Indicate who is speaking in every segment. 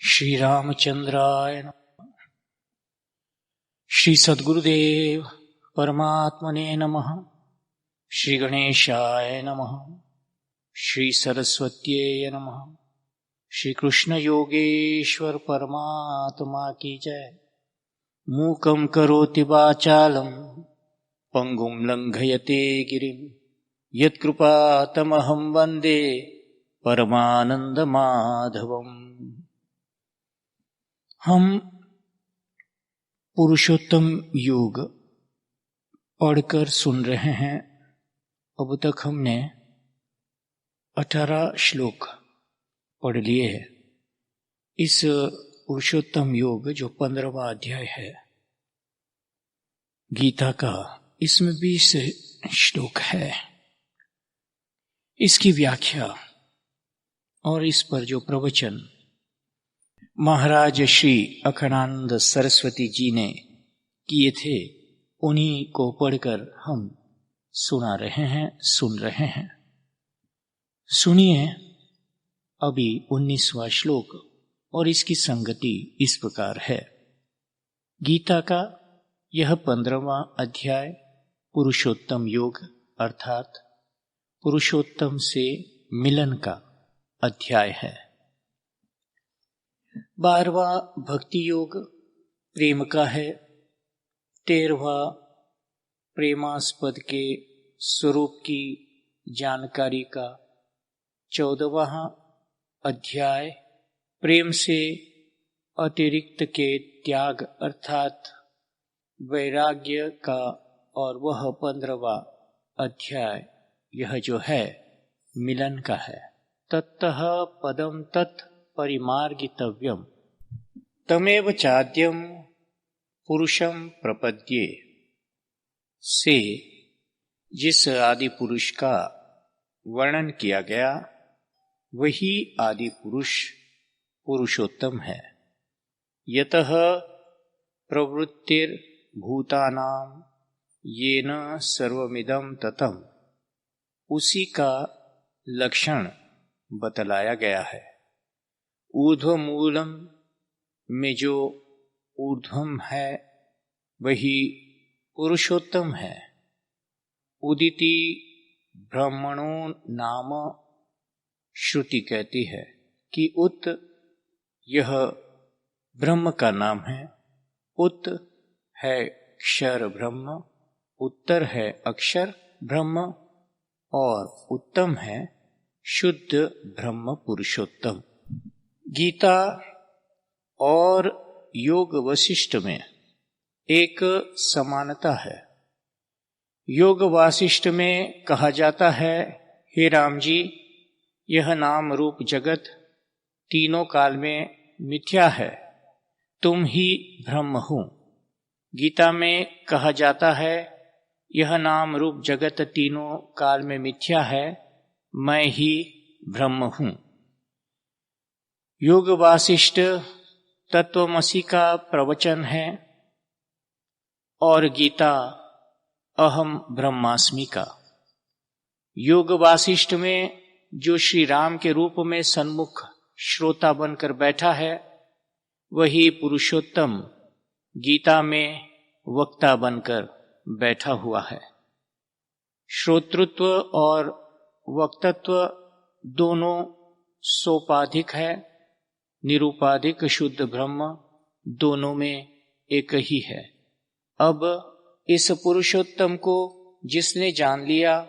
Speaker 1: श्री रामचंद्राय नमः। श्री सद्गुरुदेव परमात्मने नमः। श्री गणेशाय नमः। श्री सरस्वत्यै नमः। श्री कृष्ण योगेश्वर परमात्मा की जय। मूकं करोति वाचालं पंगुं लंघयते गिरिं यत्कृपातमहं वन्दे परमानंद माधवम्। हम पुरुषोत्तम योग पढ़कर सुन रहे हैं। अब तक हमने 18 श्लोक पढ़ लिए हैं। इस पुरुषोत्तम योग जो 15वां अध्याय है गीता का, इसमें 20 श्लोक है। इसकी व्याख्या और इस पर जो प्रवचन महाराज श्री अखंडानंद सरस्वती जी ने किए थे, उन्हीं को पढ़कर हम सुना रहे हैं, सुन रहे हैं। सुनिए अभी 19वां श्लोक, और इसकी संगति इस प्रकार है। गीता का यह 15वां अध्याय पुरुषोत्तम योग अर्थात पुरुषोत्तम से मिलन का अध्याय है। 12वां भक्ति योग प्रेम का है। 13वां प्रेमास्पद के स्वरूप की जानकारी का। 14वां अध्याय प्रेम से अतिरिक्त के त्याग अर्थात वैराग्य का, और वह 15वां अध्याय यह जो है मिलन का है। तत्तः पदम तत् परिमार्गितव्यम तमेव चाद्यम पुरुषम प्रपद्ये से जिस आदि पुरुष का वर्णन किया गया वही आदि पुरुष पुरुषोत्तम है। यतः प्रवृत्तिर भूतानाम येन सर्वमिदं ततम्, उसी का लक्षण बतलाया गया है। ऊर्ध्वमूलम में जो ऊर्ध्वम है वही पुरुषोत्तम है। उदिति ब्रह्मणो नाम, श्रुति कहती है कि उत यह ब्रह्म का नाम है। उत है क्षर ब्रह्म, उत्तर है अक्षर ब्रह्म, और उत्तम है शुद्ध ब्रह्म पुरुषोत्तम। गीता और योग वशिष्ठ में एक समानता है। योग वासिष्ठ में कहा जाता है, हे राम जी, यह नाम रूप जगत तीनों काल में मिथ्या है, तुम ही ब्रह्म हो। गीता में कहा जाता है, यह नाम रूप जगत तीनों काल में मिथ्या है, मैं ही ब्रह्म हूं। योग वासिष्ठ तत्वमसि का प्रवचन है और गीता अहम ब्रह्मास्मि का। योग वासिष्ठ में जो श्री राम के रूप में सन्मुख श्रोता बनकर बैठा है वही पुरुषोत्तम गीता में वक्ता बनकर बैठा हुआ है। श्रोतृत्व और वक्तत्व दोनों सोपाधिक है। निरूपाधिक शुद्ध ब्रह्म दोनों में एक ही है। अब इस पुरुषोत्तम को जिसने जान लिया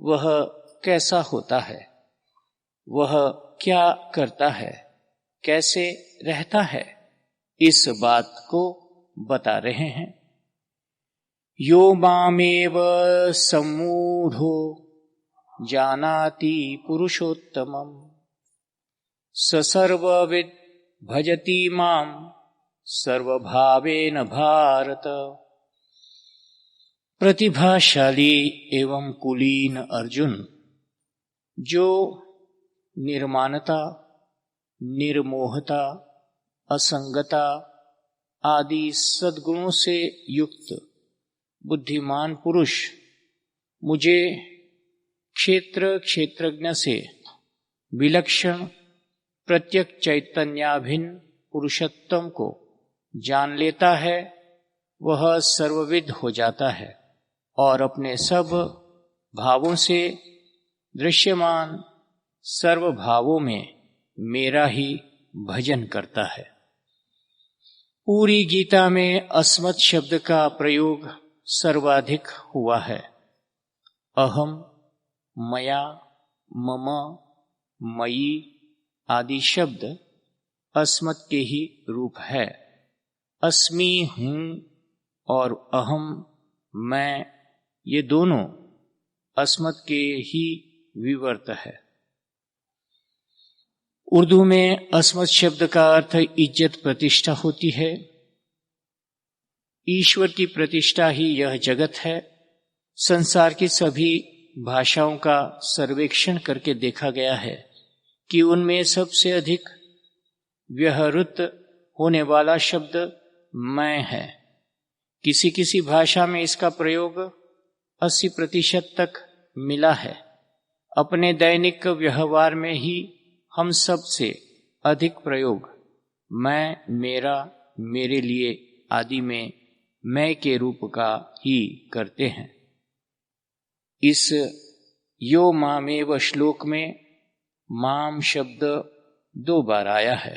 Speaker 1: वह कैसा होता है, वह क्या करता है, कैसे रहता है, इस बात को बता रहे हैं। यो मामेव सम्मूढ़ो जानाति पुरुषोत्तमम् स सर्वविद् भजति मां सर्वभावेन भारत। प्रतिभाशाली एवं कुलीन अर्जुन, जो निर्मानता, निर्मोहता, असंगता आदि सद्गुणों से युक्त बुद्धिमान पुरुष मुझे क्षेत्र क्षेत्रज्ञ से विलक्षण प्रत्यक चैतन्याभिन्न पुरुषोत्तम को जान लेता है वह सर्वविद हो जाता है और अपने सब भावों से दृश्यमान सर्व भावों में मेरा ही भजन करता है। पूरी गीता में अस्मत् शब्द का प्रयोग सर्वाधिक हुआ है। अहम, मया, मम, मयि आदि शब्द अस्मत् के ही रूप है। अस्मि हूँ और अहम मैं, ये दोनों अस्मत् के ही विवर्त है। उर्दू में अस्मत् शब्द का अर्थ इज्जत प्रतिष्ठा होती है। ईश्वर की प्रतिष्ठा ही यह जगत है। संसार की सभी भाषाओं का सर्वेक्षण करके देखा गया है कि उनमें सबसे अधिक व्यवहृत होने वाला शब्द मैं है। किसी किसी भाषा में इसका प्रयोग 80% तक मिला है। अपने दैनिक व्यवहार में ही हम सबसे अधिक प्रयोग मैं, मेरा, मेरे लिए आदि में मैं के रूप का ही करते हैं। इस यो मामेव श्लोक में माम शब्द 2 बार आया है।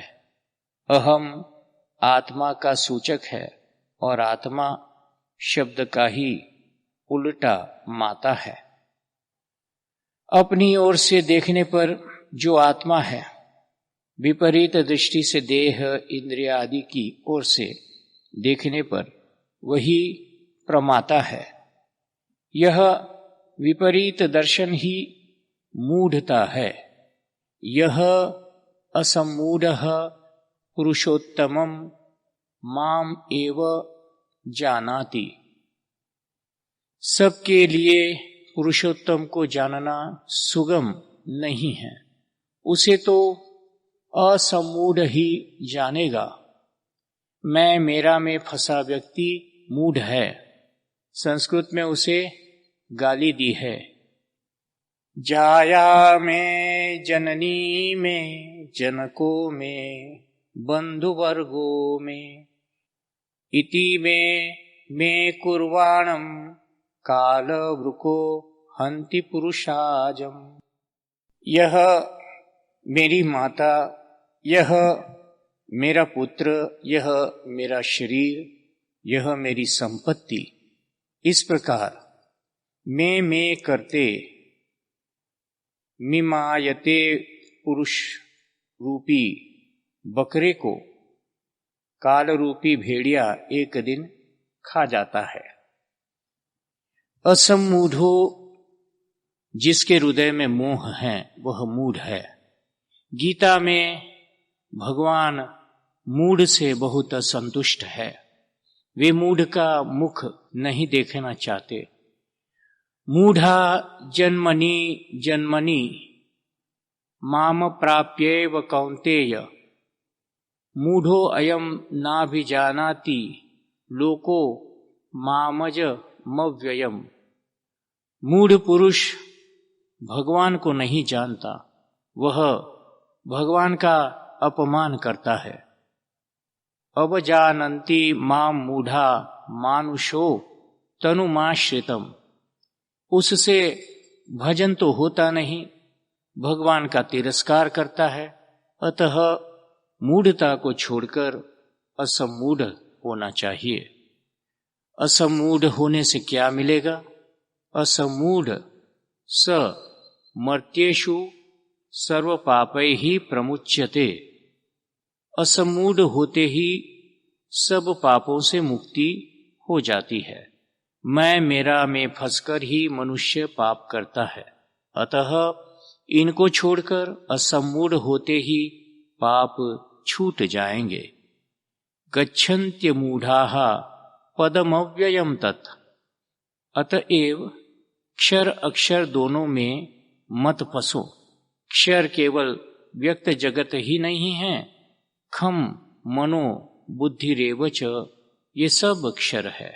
Speaker 1: अहम आत्मा का सूचक है और आत्मा शब्द का ही उल्टा माता है। अपनी ओर से देखने पर जो आत्मा है, विपरीत दृष्टि से देह, इंद्रिय आदि की ओर से देखने पर वही प्रमाता है। यह विपरीत दर्शन ही मूढ़ता है। यह असम्मूढ़ः पुरुषोत्तमं माम एव जानाति। सबके लिए पुरुषोत्तम को जानना सुगम नहीं है। उसे तो असम्मूढ़ ही जानेगा। मैं मेरा में फंसा व्यक्ति मूढ़ है। संस्कृत में उसे गाली दी है। जाया में जननी में जनको में बंधुवर्गो में इति में कुर्वाणम कालवृको हंति पुरुषाजम। यह मेरी माता, यह मेरा पुत्र, यह मेरा शरीर, यह मेरी संपत्ति, इस प्रकार मैं करते मिमायते पुरुष रूपी बकरे को काल रूपी भेड़िया एक दिन खा जाता है। असम्मूढ़ो, जिसके हृदय में मोह है वह मूढ़ है। गीता में भगवान मूढ़ से बहुत असंतुष्ट है। वे मूढ़ का मुख नहीं देखना चाहते। मूढ़ा जन्मनि जन्मनि माम प्राप्येव कौन्तेय मूढ़ो अयम नाभिजानाति लोको मामज मव्ययम। मूढ़ पुरुष भगवान को नहीं जानता, वह भगवान का अपमान करता है। अब जानन्ति माम मूढ़ा मानुषो तनुमाश्रितम। उससे भजन तो होता नहीं, भगवान का तिरस्कार करता है। अतः मूढ़ता को छोड़कर असम्मूढ़ होना चाहिए। असम्मूढ़ होने से क्या मिलेगा? असम्मूढ़ स मर्त्येषु सर्व पापैहि प्रमुच्यते। असम्मूढ़ होते ही सब पापों से मुक्ति हो जाती है। मैं मेरा में फंसकर ही मनुष्य पाप करता है। अतः इनको छोड़कर असम्मूढ़ होते ही पाप छूट जाएंगे। गच्छन्त्य मूढ़ाः पदमव्ययम तत्। अतएव क्षर अक्षर दोनों में मत फंसो। क्षर केवल व्यक्त जगत ही नहीं है, खम मनो बुद्धिरेवच ये सब अक्षर है।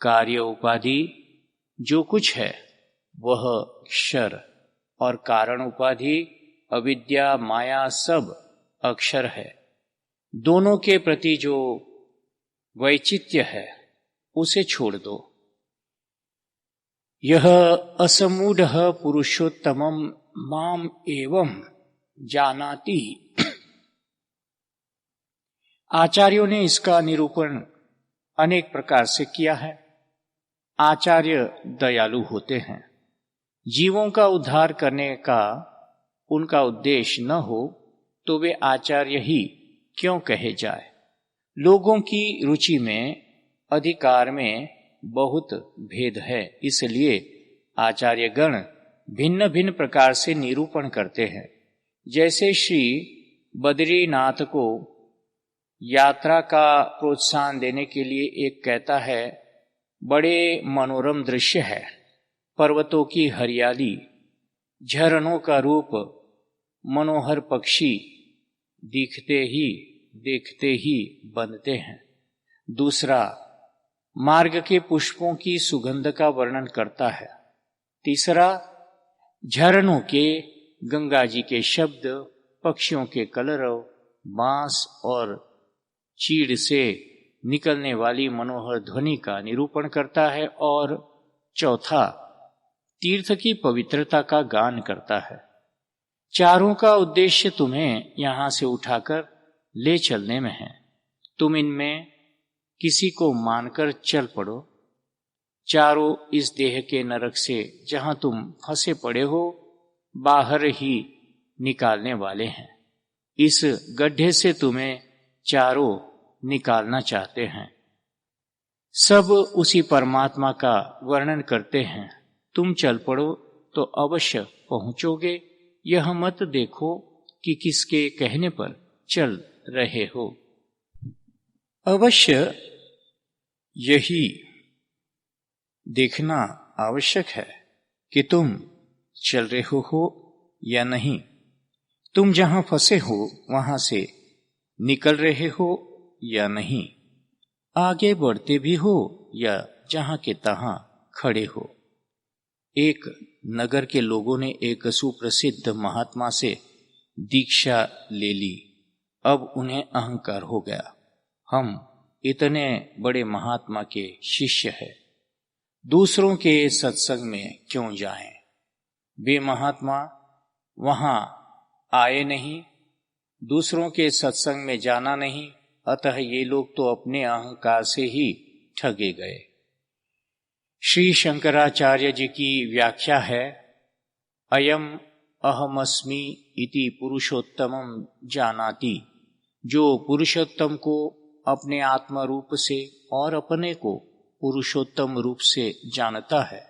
Speaker 1: कार्य उपाधि जो कुछ है वह क्षर, और कारण उपाधि अविद्या माया सब अक्षर है। दोनों के प्रति जो वैचित्र्य है उसे छोड़ दो। यह असमूढ़ पुरुषोत्तमं माम एवं जानाति। आचार्यों ने इसका निरूपण अनेक प्रकार से किया है। आचार्य दयालु होते हैं। जीवों का उद्धार करने का उनका उद्देश्य न हो तो वे आचार्य ही क्यों कहे जाए। लोगों की रुचि में, अधिकार में बहुत भेद है, इसलिए आचार्यगण भिन्न भिन्न प्रकार से निरूपण करते हैं। जैसे श्री बद्रीनाथ को यात्रा का प्रोत्साहन देने के लिए एक कहता है, बड़े मनोरम दृश्य है, पर्वतों की हरियाली, झरनों का रूप, मनोहर पक्षी देखते ही बनते हैं। दूसरा मार्ग के पुष्पों की सुगंध का वर्णन करता है। तीसरा झरनों के, गंगा जी के शब्द, पक्षियों के कलरव, बांस और चीड़ से निकलने वाली मनोहर ध्वनि का निरूपण करता है। और चौथा तीर्थ की पवित्रता का गान करता है। चारों का उद्देश्य तुम्हें यहां से उठाकर ले चलने में है। तुम इनमें किसी को मानकर चल पड़ो। चारों इस देह के नरक से जहां तुम फंसे पड़े हो बाहर ही निकालने वाले हैं। इस गड्ढे से तुम्हें चारों निकालना चाहते हैं। सब उसी परमात्मा का वर्णन करते हैं। तुम चल पड़ो तो अवश्य पहुंचोगे। यह मत देखो कि किसके कहने पर चल रहे हो। अवश्य यही देखना आवश्यक है कि तुम चल रहे हो या नहीं। तुम जहां फंसे हो वहां से निकल रहे हो या नहीं। आगे बढ़ते भी हो या जहां के तहां खड़े हो। एक नगर के लोगों ने एक सुप्रसिद्ध महात्मा से दीक्षा ले ली। अब उन्हें अहंकार हो गया, हम इतने बड़े महात्मा के शिष्य हैं, दूसरों के सत्संग में क्यों जाएं। वे महात्मा वहां आए नहीं, दूसरों के सत्संग में जाना नहीं, अतः ये लोग तो अपने अहंकार से ही ठगे गए। श्री शंकराचार्य जी की व्याख्या है, अयम अहमस्मि इति पुरुषोत्तमं जानाति। जो पुरुषोत्तम को अपने आत्मा रूप से और अपने को पुरुषोत्तम रूप से जानता है,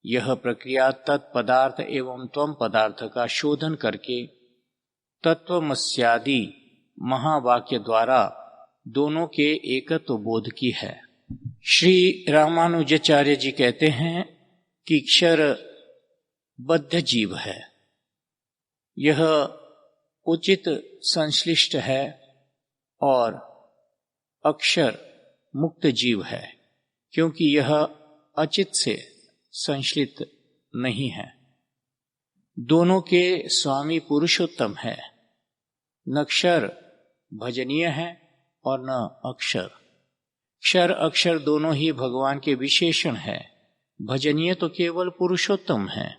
Speaker 1: यह प्रक्रिया तत्पदार्थ एवं त्वम पदार्थ का शोधन करके तत्वमस्यादि महावाक्य द्वारा दोनों के एकत्व बोध की है। श्री रामानुजाचार्य जी कहते हैं कि क्षर बद्ध जीव है, यह उचित संश्लिष्ट है, और अक्षर मुक्त जीव है, क्योंकि यह अचित से संश्लित नहीं है। दोनों के स्वामी पुरुषोत्तम है। न क्षर भजनीय है और न अक्षर। क्षर अक्षर दोनों ही भगवान के विशेषण है। भजनीय तो केवल पुरुषोत्तम है।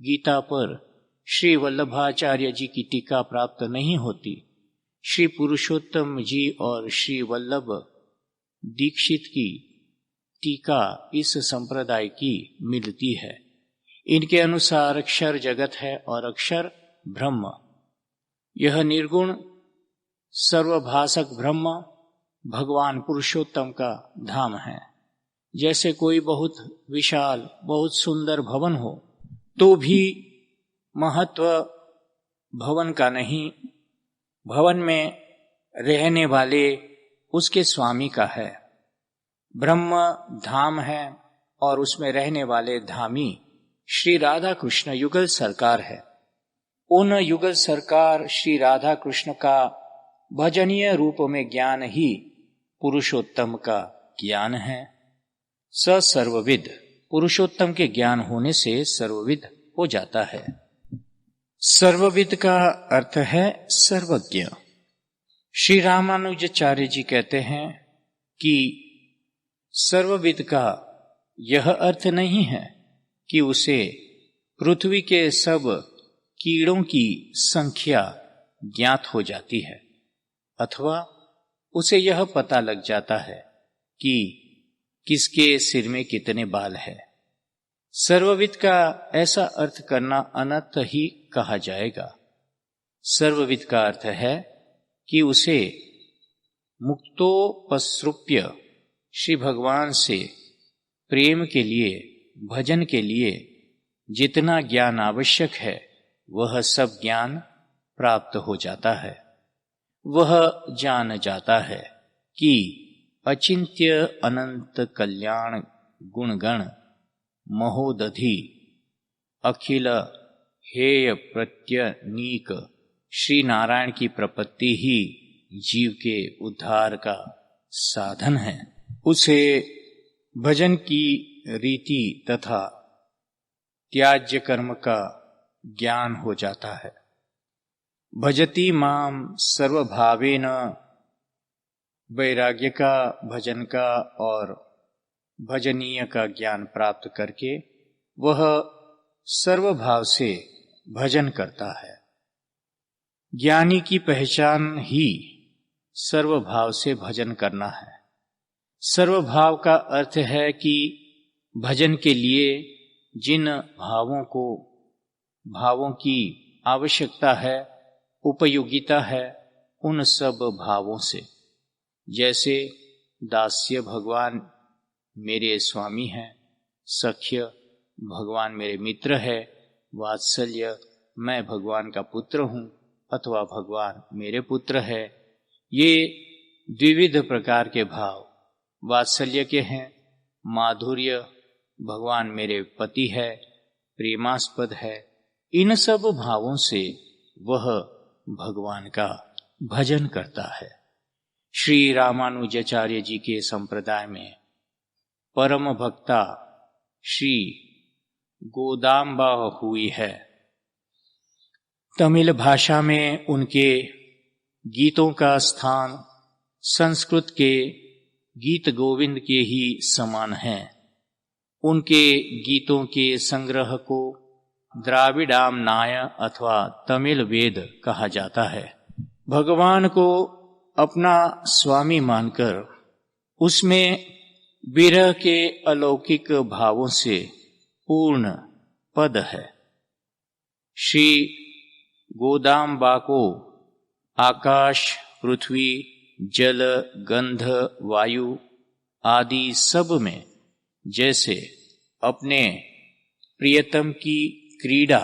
Speaker 1: गीता पर श्री वल्लभाचार्य जी की टीका प्राप्त नहीं होती। श्री पुरुषोत्तम जी और श्री वल्लभ दीक्षित की टीका इस संप्रदाय की मिलती है। इनके अनुसार अक्षर जगत है और अक्षर ब्रह्म। यह निर्गुण सर्वभाषक ब्रह्म भगवान पुरुषोत्तम का धाम है। जैसे कोई बहुत विशाल, बहुत सुंदर भवन हो तो भी महत्व भवन का नहीं, भवन में रहने वाले उसके स्वामी का है। ब्रह्म धाम है और उसमें रहने वाले धामी श्री राधा कृष्ण युगल सरकार है। उन युगल सरकार श्री राधा कृष्ण का भजनीय रूप में ज्ञान ही पुरुषोत्तम का ज्ञान है। स सर्वविद, पुरुषोत्तम के ज्ञान होने से सर्वविद हो जाता है। सर्वविद का अर्थ है सर्वज्ञ। श्री रामानुजाचार्य जी कहते हैं कि सर्वविद का यह अर्थ नहीं है कि उसे पृथ्वी के सब कीड़ों की संख्या ज्ञात हो जाती है अथवा उसे यह पता लग जाता है कि किसके सिर में कितने बाल हैं। सर्वविद का ऐसा अर्थ करना अनर्थ ही कहा जाएगा। सर्वविद का अर्थ है कि उसे मुक्तोपसृप्य श्री भगवान से प्रेम के लिए, भजन के लिए जितना ज्ञान आवश्यक है वह सब ज्ञान प्राप्त हो जाता है। वह जान जाता है कि अचिंत्य अनंत कल्याण गुणगण महोदधि अखिल हेय प्रत्यनीक श्री नारायण की प्रपत्ति ही जीव के उद्धार का साधन है। उसे भजन की रीति तथा त्याज्य कर्म का ज्ञान हो जाता है। भजति माम सर्वभावेन, वैराग्य का, भजन का और भजनीय का ज्ञान प्राप्त करके वह सर्वभाव से भजन करता है। ज्ञानी की पहचान ही सर्वभाव से भजन करना है। सर्वभाव का अर्थ है कि भजन के लिए जिन भावों की आवश्यकता है, उपयोगिता है, उन सब भावों से, जैसे दास्य भगवान मेरे स्वामी हैं, सख्य भगवान मेरे मित्र है, वात्सल्य मैं भगवान का पुत्र हूँ अथवा भगवान मेरे पुत्र है। ये द्विविध प्रकार के भाव वात्सल्य के हैं। माधुर्य भगवान मेरे पति है, प्रेमास्पद है। इन सब भावों से वह भगवान का भजन करता है। श्री रामानुजाचार्य जी के संप्रदाय में परम भक्ता श्री गोदाम्बा हुई है। तमिल भाषा में उनके गीतों का स्थान संस्कृत के गीत गोविंद के ही समान है। उनके गीतों के संग्रह को द्राविडाम नाय अथवा तमिल वेद कहा जाता है। भगवान को अपना स्वामी मानकर उसमें विरह के अलौकिक भावों से पूर्ण पद है। श्री गोदाम्बा को आकाश, पृथ्वी, जल, गंध, वायु आदि सब में जैसे अपने प्रियतम की क्रीड़ा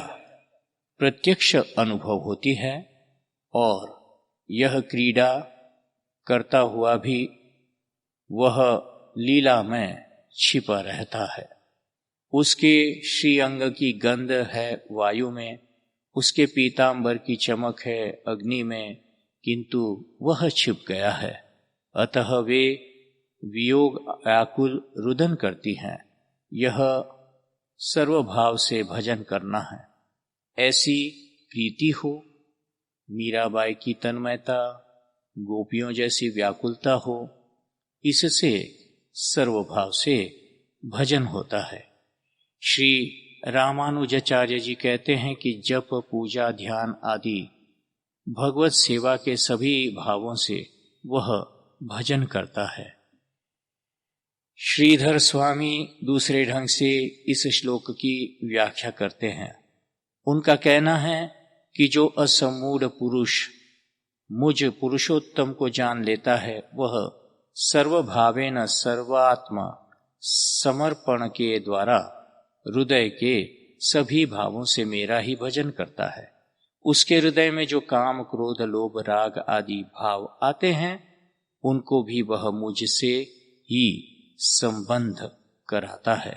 Speaker 1: प्रत्यक्ष अनुभव होती है और यह क्रीड़ा करता हुआ भी वह लीला में छिपा रहता है। उसके श्री अंग की गंध है वायु में, उसके पीतांबर की चमक है अग्नि में, किंतु वह छिप गया है। अतः वे वियोग व्याकुल रुदन करती हैं। यह सर्वभाव से भजन करना है। ऐसी प्रीति हो, मीराबाई की तन्मयता, गोपियों जैसी व्याकुलता हो, इससे सर्वभाव से भजन होता है। श्री रामानुजाचार्य जी कहते हैं कि जप, पूजा, ध्यान आदि भगवत सेवा के सभी भावों से वह भजन करता है। श्रीधर स्वामी दूसरे ढंग से इस श्लोक की व्याख्या करते हैं। उनका कहना है कि जो असमूढ़ पुरुष मुझ पुरुषोत्तम को जान लेता है वह सर्वभावेन सर्वात्मा समर्पण के द्वारा हृदय के सभी भावों से मेरा ही भजन करता है। उसके हृदय में जो काम, क्रोध, लोभ, राग आदि भाव आते हैं उनको भी वह मुझसे ही संबंध कराता है।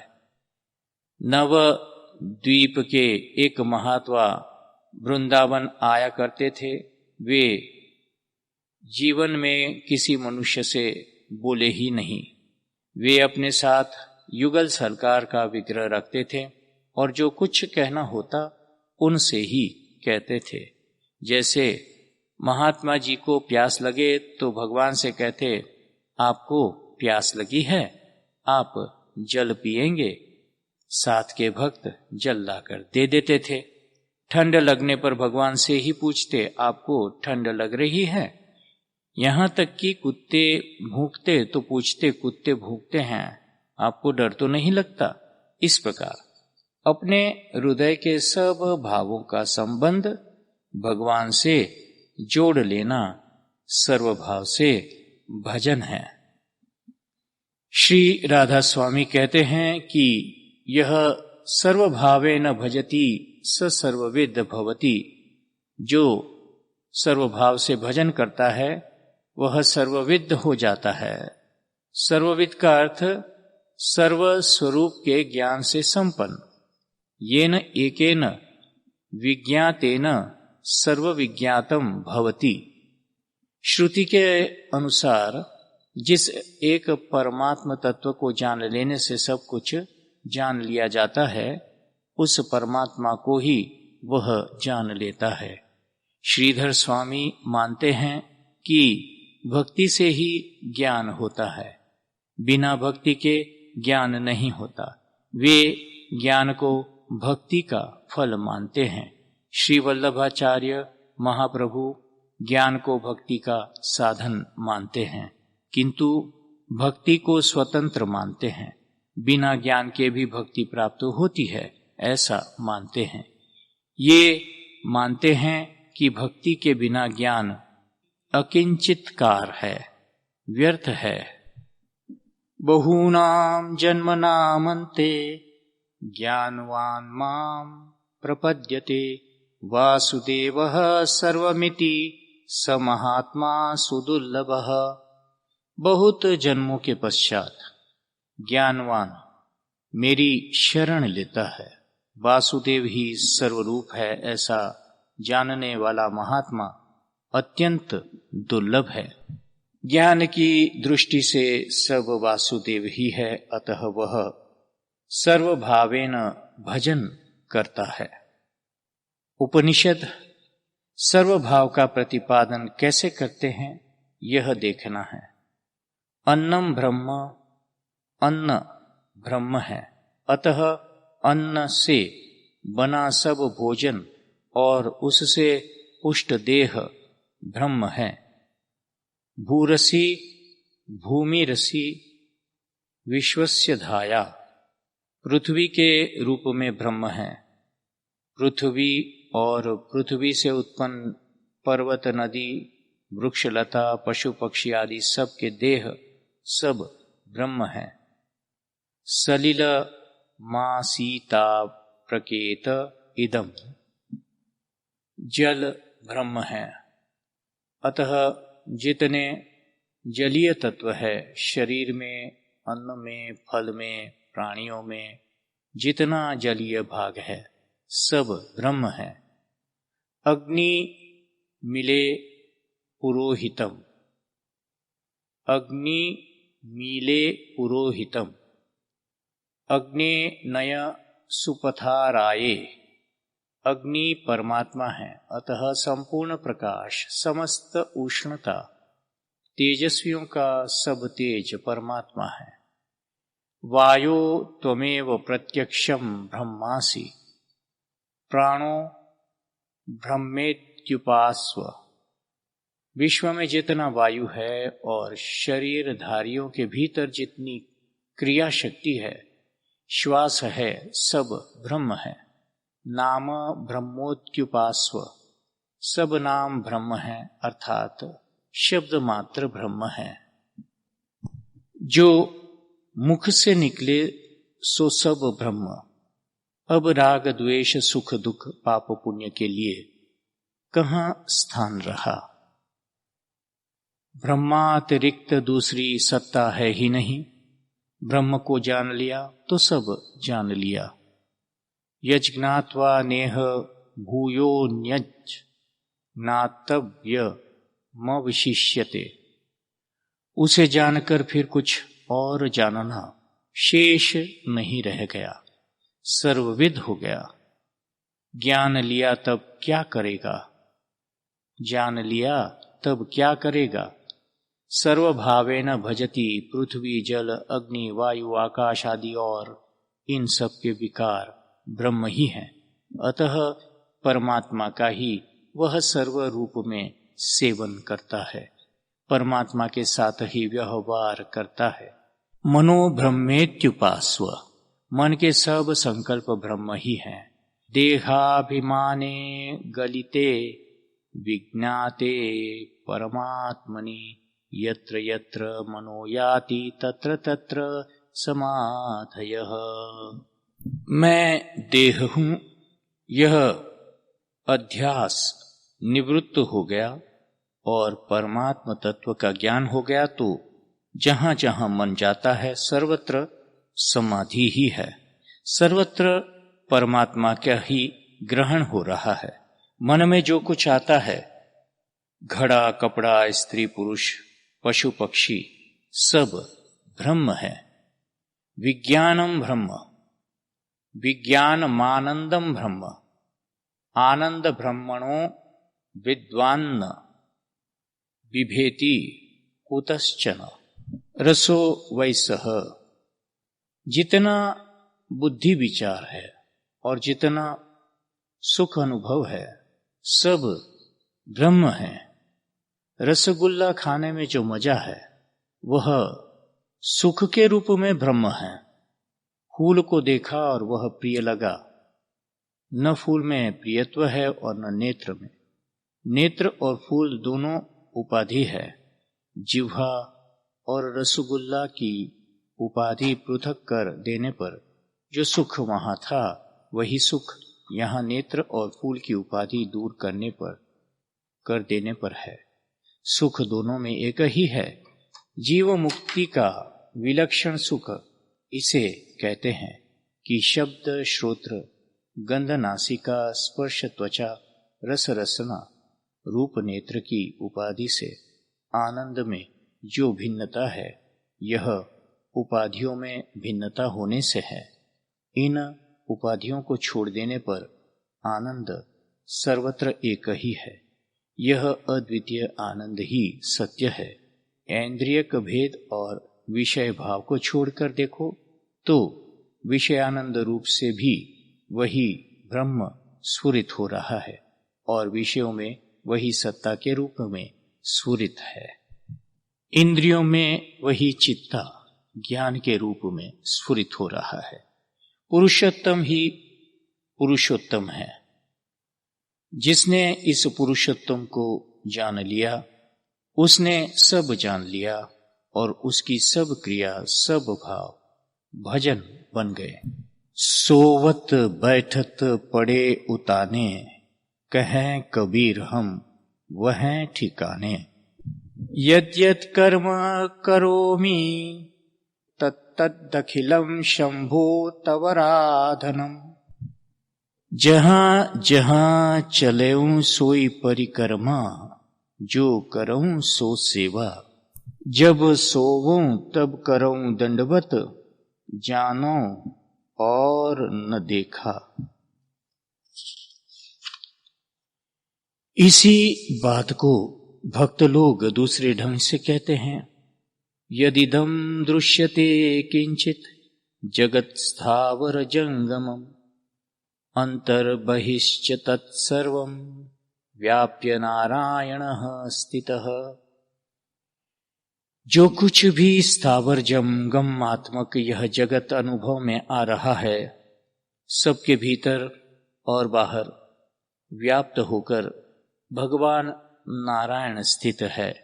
Speaker 1: नवद्वीप के एक महात्मा वृंदावन आया करते थे। वे जीवन में किसी मनुष्य से बोले ही नहीं। वे अपने साथ युगल सरकार का विग्रह रखते थे और जो कुछ कहना होता उनसे ही कहते थे। जैसे महात्मा जी को प्यास लगे तो भगवान से कहते, आपको प्यास लगी है, आप जल पिएंगे। साथ के भक्त जल लाकर दे देते थे। ठंड लगने पर भगवान से ही पूछते, आपको ठंड लग रही है? यहां तक कि कुत्ते भूखते तो पूछते, कुत्ते भूखते हैं, आपको डर तो नहीं लगता? इस प्रकार अपने हृदय के सब भावों का संबंध भगवान से जोड़ लेना सर्वभाव से भजन है। श्री राधा स्वामी कहते हैं कि यह सर्वभावेन भजति स सर्वविद भवति। जो सर्वभाव से भजन करता है वह सर्वविद हो जाता है। सर्वविद का अर्थ सर्व स्वरूप के ज्ञान से संपन्न। येन एकेन विज्ञातेन सर्वविज्ञातम भवति। श्रुति के अनुसार जिस एक परमात्म तत्व को जान लेने से सब कुछ जान लिया जाता है, उस परमात्मा को ही वह जान लेता है। श्रीधर स्वामी मानते हैं कि भक्ति से ही ज्ञान होता है, बिना भक्ति के ज्ञान नहीं होता। वे ज्ञान को भक्ति का फल मानते हैं। श्री वल्लभाचार्य महाप्रभु ज्ञान को भक्ति का साधन मानते हैं, किंतु भक्ति को स्वतंत्र मानते हैं। बिना ज्ञान के भी भक्ति प्राप्त होती है, ऐसा मानते हैं। ये मानते हैं कि भक्ति के बिना ज्ञान अकिंचितकार है, व्यर्थ है। बहूनां जन्मनामन्ते ज्ञानवान् मां प्रपद्यते, वासुदेवः सर्वमिति स महात्मा सुदुर्लभः। बहुत जन्मों के पश्चात ज्ञानवान मेरी शरण लेता है, वासुदेव ही सर्वरूप है, ऐसा जानने वाला महात्मा अत्यंत दुर्लभ है। ज्ञान की दृष्टि से सब वासुदेव ही है, अतः वह सर्वभावेन भजन करता है। उपनिषद सर्वभाव का प्रतिपादन कैसे करते हैं, यह देखना है। अन्नम ब्रह्म, अन्न ब्रह्म है, अतः अन्न से बना सब भोजन और उससे पुष्ट देह ब्रह्म है। भूरसी भूमिरसी विश्वस्य धाया, पृथ्वी के रूप में ब्रह्म है। पृथ्वी और पृथ्वी से उत्पन्न पर्वत, नदी, वृक्ष, लता, पशु पक्षी आदि सब के देह सब ब्रह्म है। सलिल मासीता प्रकेत इदम, जल ब्रह्म है, अतः जितने जलीय तत्व है शरीर में, अन्न में, फल में, प्राणियों में, जितना जलीय भाग है सब ब्रह्म है। अग्नि मिले पुरोहितम, अग्नि मीले पुरोहितम, अग्नि नय सुपथाराये। अग्नि परमात्मा है, अतः संपूर्ण प्रकाश, समस्त उष्णता, तेजस्वियों का सब तेज परमात्मा है। वायो त्वमेव प्रत्यक्षम ब्रह्मासि, प्राणो ब्रह्मेत्युपास्व। विश्व में जितना वायु है और शरीरधारियों के भीतर जितनी क्रिया शक्ति है, श्वास है, सब ब्रह्म है। नाम ब्रह्मोत्युपास्व, सब नाम ब्रह्म है, अर्थात शब्द मात्र ब्रह्म है। जो मुख से निकले सो सब ब्रह्म। अब राग द्वेष सुख दुख पाप पुण्य के लिए कहाँ स्थान रहा? ब्रह्मातिरिक्त दूसरी सत्ता है ही नहीं। ब्रह्म को जान लिया तो सब जान लिया। यज्ञात्वा नेह भूयोन्यज नातव्य मविशिष्यते। उसे जानकर फिर कुछ और जानना शेष नहीं रह गया, सर्वविद हो गया। ज्ञान लिया तब क्या करेगा? जान लिया तब क्या करेगा। सर्वभावेन भजति पृथ्वी जल अग्नि वायु आकाश आदि, और इन सब के विकार ब्रह्म ही हैं। अतः परमात्मा का ही वह सर्व रूप में सेवन करता है, परमात्मा के साथ ही व्यवहार करता है। मनो ब्रह्मेत्युपास्व, मन के सब संकल्प ब्रह्म ही हैं। देहाभिमाने गलिते विज्ञाते परमात्मनि, यत्र यत्र मनो याति तत्र तत्र समाधयः। मैं देह हूं, यह अध्यास निवृत्त हो गया और परमात्म तत्व का ज्ञान हो गया, तो जहां जहां मन जाता है सर्वत्र समाधि ही है, सर्वत्र परमात्मा का ही ग्रहण हो रहा है। मन में जो कुछ आता है, घड़ा कपड़ा स्त्री पुरुष पशु पक्षी, सब ब्रह्म है। विज्ञानम ब्रह्म, विज्ञानमानंदम ब्रह्म, आनंद ब्रह्मणो विद्वान्न बिभेति कुतश्चन। रसो वैसह, जितना बुद्धि विचार है और जितना सुख अनुभव है सब ब्रह्म है। रसगुल्ला खाने में जो मजा है वह सुख के रूप में ब्रह्म है। फूल को देखा और वह प्रिय लगा, न फूल में प्रियत्व है और न नेत्र में। नेत्र और फूल दोनों उपाधि है। जिह्वा और रसगुल्ला की उपाधि पृथक कर देने पर जो सुख वहां था वही सुख यहाँ नेत्र और फूल की उपाधि दूर करने पर कर देने पर है। सुख दोनों में एक ही है। जीव मुक्ति का विलक्षण सुख इसे कहते हैं कि शब्द श्रोत्र गंध नासिका स्पर्श त्वचा रस रसना रूप नेत्र की उपाधि से आनंद में जो भिन्नता है यह उपाधियों में भिन्नता होने से है। इन उपाधियों को छोड़ देने पर आनंद सर्वत्र एक ही है। यह अद्वितीय आनंद ही सत्य है। ऐन्द्रियक भेद और विषय भाव को छोड़कर देखो तो विषयानंद रूप से भी वही ब्रह्म स्फुरित हो रहा है और विषयों में वही सत्ता के रूप में स्फुरित है। इंद्रियों में वही चित्ता ज्ञान के रूप में स्फुरित हो रहा है। पुरुषोत्तम ही पुरुषोत्तम है। जिसने इस पुरुषोत्तम को जान लिया उसने सब जान लिया और उसकी सब क्रिया सब भाव भजन बन गए। सोवत बैठत पड़े उताने, कहें कबीर हम वह ठिकाने। यद्यत् कर्म करोमि तत्तदखिलम शंभो तवराधनम। जहां जहां चलेऊं सोई परिक्रमा, जो करऊं सो सेवा। जब सोवूं तब करऊं दंडवत, जानो और न देखा। इसी बात को भक्त लोग दूसरे ढंग से कहते हैं। यदिदं दृश्यते किंचित जगत स्थावर जंगमम, अंतर्बहिश्च तत्सर्वं व्याप्य नारायणः स्थितः। जो कुछ भी स्थावर जंगम आत्मक यह जगत अनुभव में आ रहा है, सबके भीतर और बाहर व्याप्त होकर भगवान नारायण स्थित है।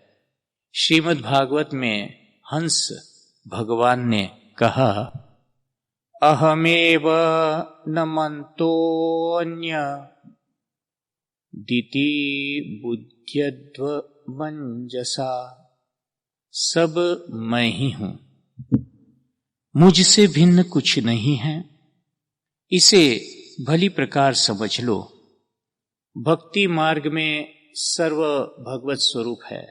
Speaker 1: श्रीमद् भागवत में हंस भगवान ने कहा, अहमेव न मंतोऽन्य दिति बुद्ध्यध्व मंजसा। सब मैं ही हूं, मुझसे भिन्न कुछ नहीं है। इसे भली प्रकार समझ लो। भक्ति मार्ग में सर्व भगवत स्वरूप है।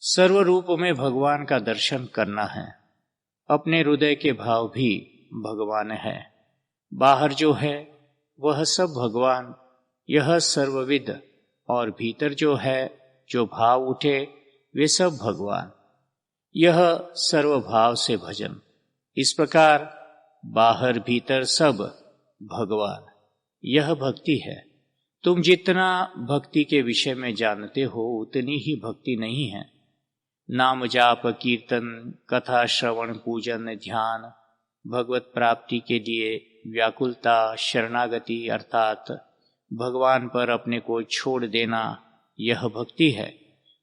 Speaker 1: सर्व रूप में भगवान का दर्शन करना है। अपने हृदय के भाव भी भगवान है। बाहर जो है वह सब भगवान, यह सर्वविद और भीतर जो है, जो भाव उठे, वे सब भगवान। यह सर्वभाव से भजन। इस प्रकार बाहर भीतर सब भगवान, यह भक्ति है। तुम जितना भक्ति के विषय में जानते हो उतनी ही भक्ति नहीं है। नाम जाप, कीर्तन, कथा श्रवण, पूजन, ध्यान, भगवत प्राप्ति के लिए व्याकुलता, शरणागति अर्थात भगवान पर अपने को छोड़ देना, यह भक्ति है।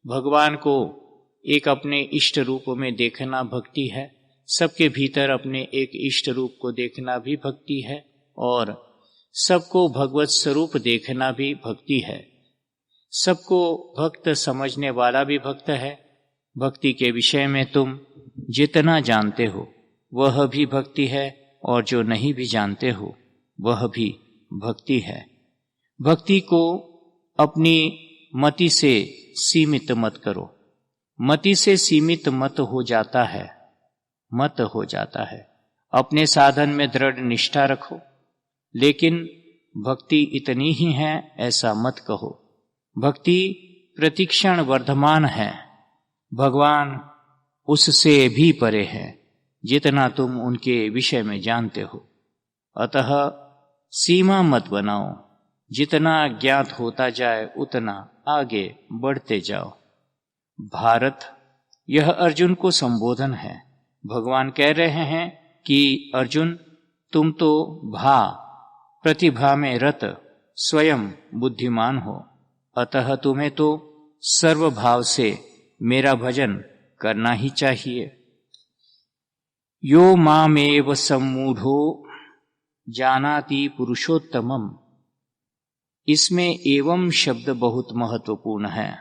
Speaker 1: भगवान को एक अपने इष्ट रूप में देखना भक्ति है। सबके भीतर अपने एक इष्ट रूप को देखना भी भक्ति है और सबको भगवत स्वरूप देखना भी भक्ति है। सबको भक्त समझने वाला भी भक्त है। भक्ति के विषय में तुम जितना जानते हो वह भी भक्ति है और जो नहीं भी जानते हो वह भी भक्ति है। भक्ति को अपनी मति से सीमित मत करो। मति से सीमित मत हो जाता है। अपने साधन में दृढ़ निष्ठा रखो, लेकिन भक्ति इतनी ही है ऐसा मत कहो। भक्ति प्रतिक्षण वर्धमान है। भगवान उससे भी परे है जितना तुम उनके विषय में जानते हो। अतः सीमा मत बनाओ। जितना ज्ञात होता जाए उतना आगे बढ़ते जाओ। भारत, यह अर्जुन को संबोधन है। भगवान कह रहे हैं कि अर्जुन, तुम तो प्रतिभा में रत स्वयं बुद्धिमान हो, अतः तुम्हें तो सर्वभाव से मेरा भजन करना ही चाहिए। यो मामेव सम्मूढ़ो जानाति पुरुषोत्तमम्। इसमें एवं शब्द बहुत महत्वपूर्ण है।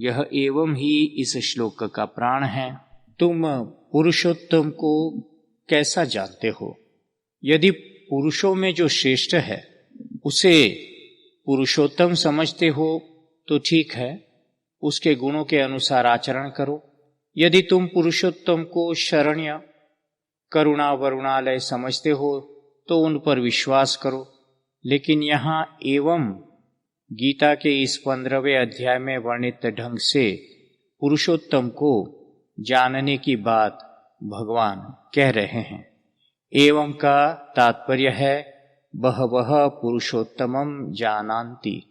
Speaker 1: यह एवं ही इस श्लोक का प्राण है। तुम पुरुषोत्तम को कैसा जानते हो? यदि पुरुषों में जो श्रेष्ठ है उसे पुरुषोत्तम समझते हो तो ठीक है, उसके गुणों के अनुसार आचरण करो। यदि तुम पुरुषोत्तम को शरण्य, करुणा, वरुणालय समझते हो तो उन पर विश्वास करो। लेकिन यहाँ एवं गीता के इस 15वें अध्याय में वर्णित ढंग से पुरुषोत्तम को जानने की बात भगवान कह रहे हैं। एवं का तात्पर्य है बहवः पुरुषोत्तमं जानन्ति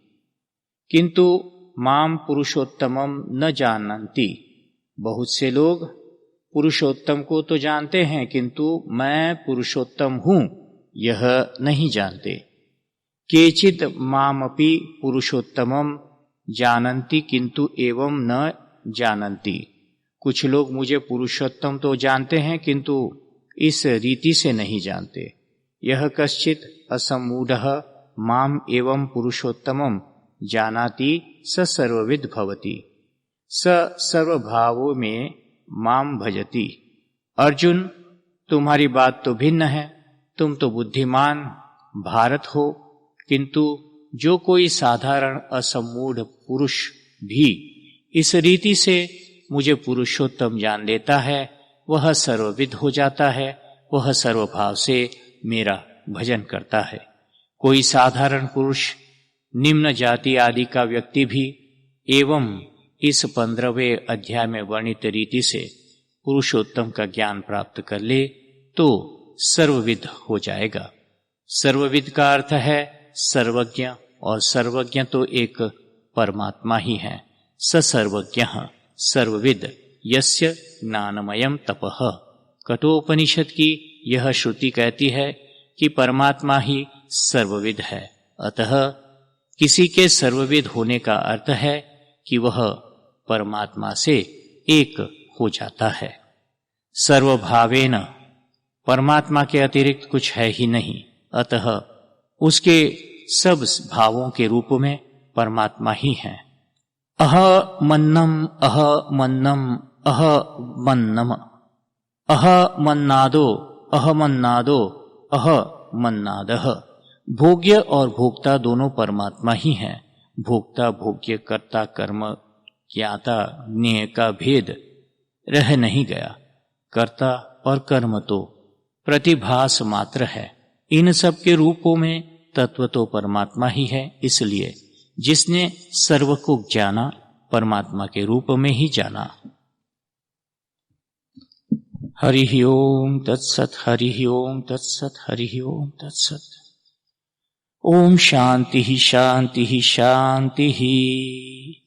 Speaker 1: किंतु माम पुरुषोत्तमं न जानन्ति। बहुत से लोग पुरुषोत्तम को तो जानते हैं किंतु मैं पुरुषोत्तम हूं यह नहीं जानते। केचित् मामपि पुरुषोत्तमं जानन्ति किंतु एवं न जानन्ति। कुछ लोग मुझे पुरुषोत्तम तो जानते हैं किंतु इस रीति से नहीं जानते। यह कश्चित् असम्मूढ़ः माम एवं पुरुषोत्तमं जानाति स सर्वविद् भवति स सर्वभावों में माम भजति। अर्जुन, तुम्हारी बात तो भिन्न है। तुम तो बुद्धिमान भारत हो, किंतु जो कोई साधारण असम्मूढ़ पुरुष भी इस रीति से मुझे पुरुषोत्तम जान लेता है वह सर्वविद हो जाता है, वह सर्वभाव से मेरा भजन करता है। कोई साधारण पुरुष, निम्न जाति आदि का व्यक्ति भी एवं इस 15वें अध्याय में वर्णित रीति से पुरुषोत्तम का ज्ञान प्राप्त कर ले तो सर्वविद हो जाएगा। सर्वविद का अर्थ है सर्वज्ञ, और सर्वज्ञ तो एक परमात्मा ही है। स सर्वज्ञः सर्वविद यस्य ज्ञानमयम् तपः। कठोपनिषद की यह श्रुति कहती है कि परमात्मा ही सर्वविद है। अतः किसी के सर्वविद होने का अर्थ है कि वह परमात्मा से एक हो जाता है। सर्वभावेन, परमात्मा के अतिरिक्त कुछ है ही नहीं, अतः उसके सब भावों के रूप में परमात्मा ही है। अह मन्नम अह मन्नम अह मन्नम अह मन्नादो अह मन्नादो अह मन्नादः। भोग्य और भोक्ता दोनों परमात्मा ही हैं। भोक्ता, भोग्य, कर्ता, कर्म, ज्ञाता, ज्ञेय का भेद रह नहीं गया। कर्ता और कर्म तो प्रतिभास मात्र है। इन सब के रूपों में तत्व तो परमात्मा ही है। इसलिए जिसने सर्व को जाना, परमात्मा के रूप में ही जाना। हरि ओम तत्सत, हरि ओम तत्सत, हरि ओम तत्सत। ओम शांति शांति शांति।